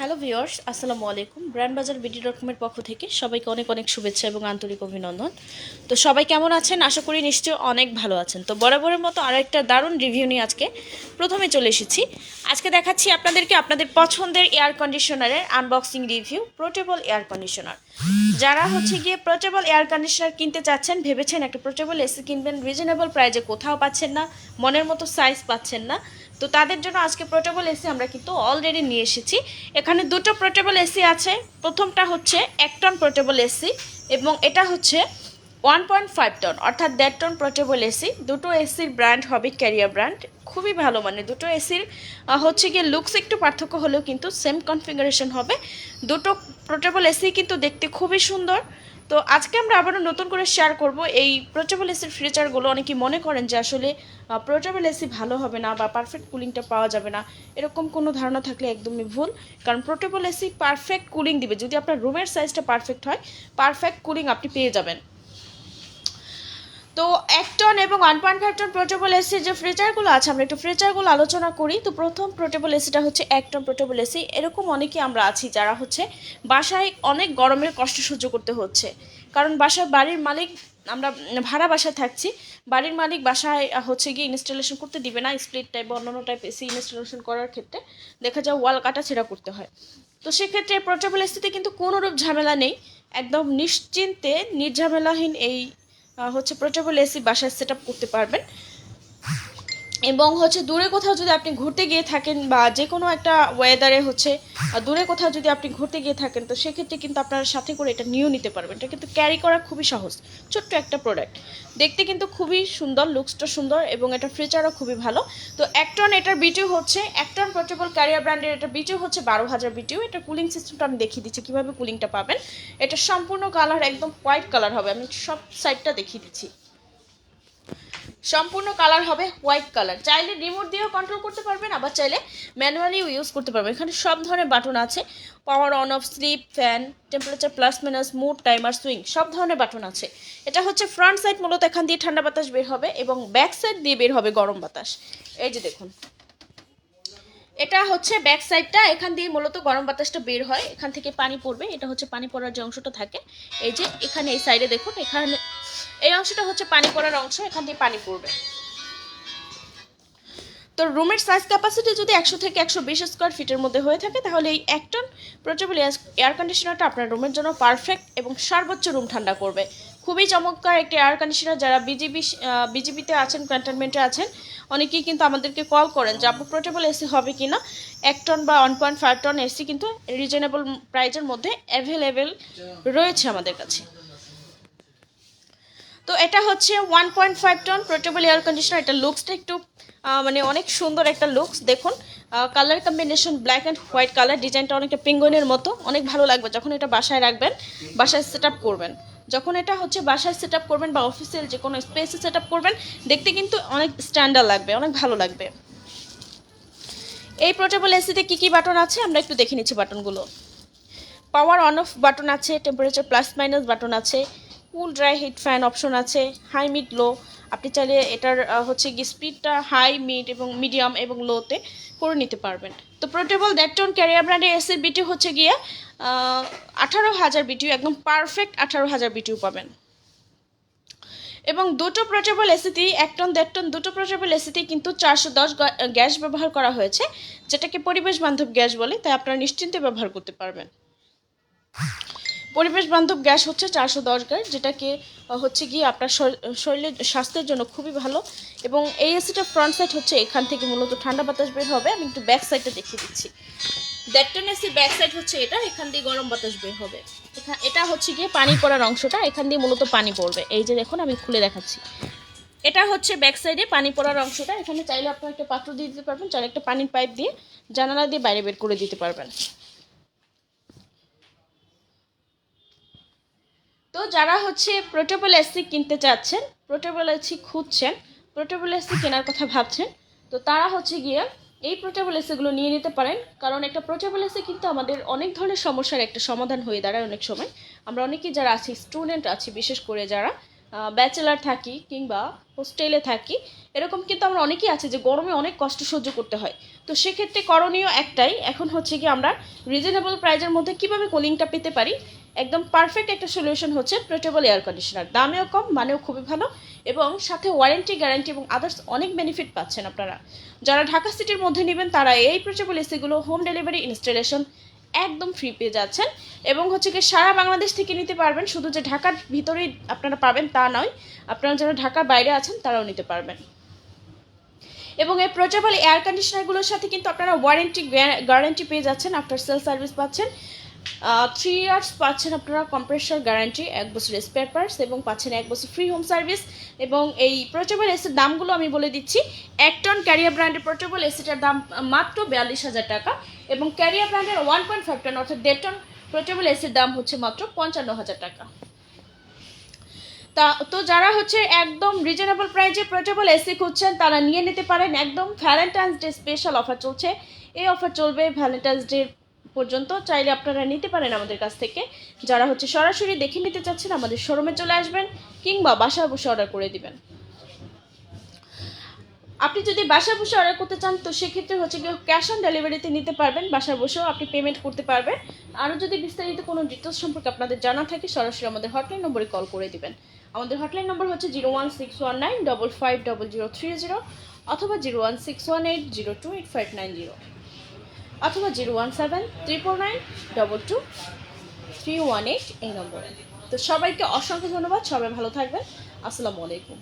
Hello viewers, আসসালামু আলাইকুম। Brand বাজার বিডি.কমের পক্ষ থেকে সবাইকে অনেক অনেক শুভেচ্ছা এবং আন্তরিক অভিনন্দন। তো সবাই কেমন আছেন? আশা করি নিশ্চয়ই অনেক ভালো আছেন। তো বরাবরের মতো আরও একটা দারুণ রিভিউ নিয়ে আজকে প্রথমে চলে এসেছি। আজকে দেখাচ্ছি আপনাদেরকে আপনাদের পছন্দের এয়ার কন্ডিশনারের unboxing review. Portable air conditioner, যারা গিয়ে পোর্টেবল এয়ার কন্ডিশনার কিনতে চাচ্ছেন, ভেবেছেন একটা পোর্টেবল এসি কিনবেন, রিজনেবল প্রাইজে কোথাও পাচ্ছেন না, মনের মতো সাইজ পাচ্ছেন না, তো তাদের জন্য আজকে পোর্টেবল এসি আমরা কিন্তু অলরেডি নিয়ে এসেছি। এখানে দুটো পোর্টেবল এসি আছে। প্রথমটা হচ্ছে 1 টন পোর্টেবল এসি এবং এটা হচ্ছে 1.5 টন অর্থাৎ 1.5 টন পোর্টেবল এসি। দুটো এসির ব্র্যান্ড হবে ক্যারিয়ার ব্র্যান্ড, খুবই ভালো। মানে দুটো এসির গিয়ে লুকস একটু পার্থক্য হলেও কিন্তু সেম কনফিগারেশন হবে। দুটো পোর্টেবল এসি কিন্তু দেখতে খুবই সুন্দর। তো আজকে আমরা আবারও নতুন করে শেয়ার করব এই পোর্টেবল এসির ফিচারগুলো। অনেকেই মনে করেন যে আসলে পোর্টেবল এসি ভালো হবে না বা পারফেক্ট কুলিংটা পাওয়া যাবে না, এরকম কোনো ধারণা থাকলে একদমই ভুল। কারণ পোর্টেবল এসি পারফেক্ট কুলিং দিবে। যদি আপনার রুমের সাইজটা পারফেক্ট হয়, পারফেক্ট কুলিং আপনি পেয়ে যাবেন। তো 1 টন এবং 1.5 টন পোর্টেবল এসির যে ফিচারগুলো আছে, আমরা একটু ফিচারগুলো আলোচনা করি। তো প্রথম পোর্টেবল এসিটা হচ্ছে 1 টন পোর্টেবল এসি। এরকম অনেকেই আমরা আছি যারা বাসায় অনেক গরমের কষ্ট সহ্য করতে হচ্ছে, কারণ বাড়ির মালিক, আমরা ভাড়া বাসায় থাকছি, বাড়ির মালিক বাসায় গিয়ে ইনস্টলেশন করতে দিবে না। স্প্লিট টাইপ বা অন্যান্য টাইপ এসি ইনস্টলেশন করার ক্ষেত্রে দেখা যায় ওয়াল কাটা ছেঁড়া করতে হয়। তো সেক্ষেত্রে পোর্টেবল এসিতে কিন্তু কোনোরূপ ঝামেলা নেই, একদম নিশ্চিন্তে নির্ঝামেলাহীন এই পোর্টেবল এসি বাসায় সেট আপ করতে পারবেন। এবং দূরে কোথাও যদি আপনি ঘুরতে গিয়ে থাকেন বা যে কোনো একটা ওয়েদারে দূরে কোথাও যদি আপনি ঘুরতে গিয়ে থাকেন, তো সেক্ষেত্রে কিন্তু আপনার সাথে করে এটা নিয়েও নিতে পারবেন। এটা কিন্তু ক্যারি করা খুবই সহজ, ছোট্ট একটা প্রোডাক্ট, দেখতে কিন্তু খুবই সুন্দর, লুকসটা সুন্দর এবং এটা ফিচারও খুবই ভালো। তো 1 টন এটার বিটিউ 1 টন পোর্টেবল ক্যারিয়ার ব্র্যান্ডের এটা বিটিউ 12,000 বিটিউ। এটা কুলিং সিস্টেমটা আমি দেখিয়ে দিচ্ছি কীভাবে কুলিংটা পাবেন। এটা সম্পূর্ণ কালার একদম হোয়াইট কালার হবে, আমি সব সাইডটা দেখিয়ে দিচ্ছি। সম্পূর্ণ কালার হবে হোয়াইট কালার। চাইলে রিমোট দিয়েও কন্ট্রোল করতে পারবেন, আবার চাইলে ম্যানুয়ালিও ইউজ করতে পারবেন। এখানে সব ধরনের বাটন আছে, power on off, sleep, fan, temperature plus minus, mode, timer, swing, সব ধরনের বাটন আছে। এটা ফ্রন্ট সাইড, মূলত এখান দিয়ে ঠান্ডা বাতাস বের হবে এবং ব্যাক সাইড দিয়ে বের হবে গরম বাতাস। এই যে দেখুন, এটা ব্যাক সাইডটা, এখান দিয়ে মূলত গরম বাতাসটা বের হয়, এখান থেকে পানি পড়বে। এটা পানি পড়ার যে অংশটা থাকে, এই যে এখানে এই সাইডে দেখুন, এখানে এই অংশটা পানি পড়ার অংশ, এখান দিয়ে পানি পড়বে। তো রুমের সাইজ ক্যাপাসিটি যদি 100 থেকে 120 স্কোয়ার ফিটের মধ্যে হয়ে থাকে, তাহলে এই 1 টন পোর্টেবল এয়ার কন্ডিশনারটা আপনার রুমের জন্য পারফেক্ট এবং সর্বোচ্চ রুম ঠান্ডা করবে। খুবই চমৎকার একটি এয়ার কন্ডিশনার। যারা বিজিবিতে আছেন, ক্যান্টনমেন্টে আছেন, অনেকেই কিন্তু আমাদেরকে কল করেন যে আপু পোর্টেবল এসি হবে কি না। 1 টন বা 1.5 টন এসি কিন্তু রিজনেবল প্রাইজের মধ্যে অ্যাভেলেবেল রয়েছে আমাদের কাছে। তো এটা 1.5 টন পোর্টেবল এয়ার কন্ডিশনার। এটা লুকসটা একটু মানে অনেক সুন্দর একটা লুকস। দেখুন, colour combination black and white colour, ডিজাইনটা অনেকটা পেঙ্গুইনের মতো, অনেক ভালো লাগবে যখন এটা বাসায় রাখবেন, বাসায় সেট আপ করবেন। যখন এটা বাসায় সেট আপ করবেন বা অফিসিয়াল যে কোনো স্পেসে সেট আপ করবেন, দেখতে কিন্তু অনেক স্ট্যান্ডার্ড লাগবে, অনেক ভালো লাগবে। এই পোর্টেবল এসিতে কী কী বাটন আছে আমরা একটু দেখে নিচ্ছি বাটনগুলো। পাওয়ার অন অফ বাটন আছে, টেম্পারেচার প্লাস মাইনাস বাটন আছে, কুল ড্রাই হিট ফ্যান অপশন আছে, হাই মিড লো। আপনি চাইলে এটার কি স্পিডটা হাই, মিড এবং মিডিয়াম এবং লোতে করে নিতে পারবেন। তো পোর্টেবল 1.5 টন ক্যারিয়ার ব্র্যান্ডের এসির বিটিউ গিয়ে 18,000 বিটিউ, একদম পারফেক্ট 18,000 বিটিউ পাবেন। এবং দুটো পোর্টেবল এসিতেই 1 টন 1.5 টন দুটো পোর্টেবল এসিতেই কিন্তু 410 গ্যাস ব্যবহার করা হয়েছে, যেটাকে পরিবেশ বান্ধব গ্যাস বলে, তাই আপনারা নিশ্চিন্তে ব্যবহার করতে পারবেন। পরিবেশ বান্ধব গ্যাস 410 গ্যাস, যেটাকে গিয়ে আপনার শরীরের স্বাস্থ্যের জন্য খুবই ভালো। এবং এই এসিটা ফ্রন্ট সাইড এখান থেকে মূলত ঠান্ডা বাতাস বের হবে। আমি একটু ব্যাক সাইডটা দেখিয়ে দিচ্ছি। 1.5 টন এসির ব্যাক সাইড এটা, এখান দিয়ে গরম বাতাস বের হবে। এটা গিয়ে পানি পড়ার অংশটা, এখান দিয়ে মূলত পানি পড়বে। এই যে দেখুন, আমি খুলে দেখাচ্ছি। এটা ব্যাক সাইডে পানি পড়ার অংশটা, এখানে চাইলে আপনার একটা পাত্র দিয়ে দিতে পারবেন, চাইলে একটা পানির পাইপ দিয়ে জানালা দিয়ে বাইরে বের করে দিতে পারবেন। তো যারা পোর্টেবল এসি কিনতে চাচ্ছেন, পোর্টেবল এসি খুঁজছেন, পোর্টেবল এসি কেনার কথা ভাবছেন, তো তারা গিয়ে এই পোর্টেবল এসিগুলো নিয়ে নিতে পারেন। কারণ একটা পোর্টেবল এসি কিন্তু আমাদের অনেক ধরনের সমস্যার একটা সমাধান হয়ে দাঁড়ায়। অনেক সময় আমরা অনেকেই যারা আছি, স্টুডেন্ট আছি, বিশেষ করে যারা ব্যাচেলার থাকি কিংবা হোস্টেলে থাকি, এরকম কিন্তু আমরা অনেকেই আছে যে গরমে অনেক কষ্ট সহ্য করতে হয়। তো সেক্ষেত্রে করণীয় একটাই, এখন হচ্ছে কি আমরা রিজনেবল প্রাইজের মধ্যে কিভাবে কুলিংটা পেতে পারি, একদম পারফেক্ট একটা সলিউশন হচ্ছে পোর্টেবল এয়ার কন্ডিশনার। দামেও কম, মানেও খুবই ভালো, এবং সাথে ওয়ারেন্টি, গ্যারান্টি এবং আদার্স অনেক বেনিফিট পাচ্ছেন আপনারা। যারা ঢাকা সিটির মধ্যে নেবেন তারা এই পোর্টেবল এসিগুলো হোম ডেলিভারি ইনস্টলেশন একদম ফ্রি পেয়ে যাচ্ছেন, এবং হচ্ছে কি সারা বাংলাদেশ থেকে নিতে পারবেন। শুধু যে ঢাকার ভিতরেই আপনারা পাবেন তা নয়, আপনারা যারা ঢাকার বাইরে আছেন তারাও নিতে পারবেন। এবং এই পোর্টেবল এয়ার কন্ডিশনারগুলোর সাথে কিন্তু আপনারা ওয়ারেন্টি, গ্যারান্টি পেয়ে যাচ্ছেন, আফটার সেল সার্ভিস পাচ্ছেন, 3 ইয়ার্স পাচ্ছেন আপনারা কম্প্রেসর গ্যারান্টি, 1 বছর স্পেয়ার পার্টস, এবং পাচ্ছেন 1 বছর ফ্রি হোম সার্ভিস। এবং এই পোর্টেবল এসির দামগুলো আমি বলে দিচ্ছি। 1 টন ক্যারিয়ার ব্র্যান্ডের পোর্টেবল এসিটার দাম মাত্র 42,000 টাকা, এবং ক্যারিয়ার ব্র্যান্ডের 1.5 টন অর্থাৎ 1.5 টন পোর্টেবল এসির দাম হচ্ছে মাত্র 55,000 টাকা। তো যারা হচ্ছে একদম রিজনেবল প্রাইসে পোর্টেবল এসি খুঁজছেন তারা নিয়ে নিতে পারেন। একদম ভ্যালেন্টাইন্স ডে স্পেশাল অফার চলছে, এই অফার চলবে ভ্যালেন্টাইন্স ডে পর্যন্ত। চাইলে আপনারা নিতে পারেন আমাদের কাছ থেকে। যারা হচ্ছে সরাসরি দেখে নিতে চাচ্ছেন আমাদের শোরুমে চলে আসবেন, কিংবা বাসায় বসে অর্ডার করে দিবেন। আপনি যদি বাসায় বসে অর্ডার করতে চান তো সেক্ষেত্রে হচ্ছে কি ক্যাশ অন ডেলিভারিতে নিতে পারবেন, বাসায় বসেও আপনি পেমেন্ট করতে পারবেন। আরও যদি বিস্তারিত কোনো ডিটেলস সম্পর্কে আপনাদের জানা থাকে সরাসরি আমাদের হটলাইন নম্বরে কল করে দিবেন। আমাদের হটলাইন নম্বর হচ্ছে 01619550030, অথবা 01618028590, অথবা 01739922318 এই নম্বরে। তো সবাইকে অসংখ্য ধন্যবাদ, সবাই ভালো থাকবেন। আসসালামু আলাইকুম।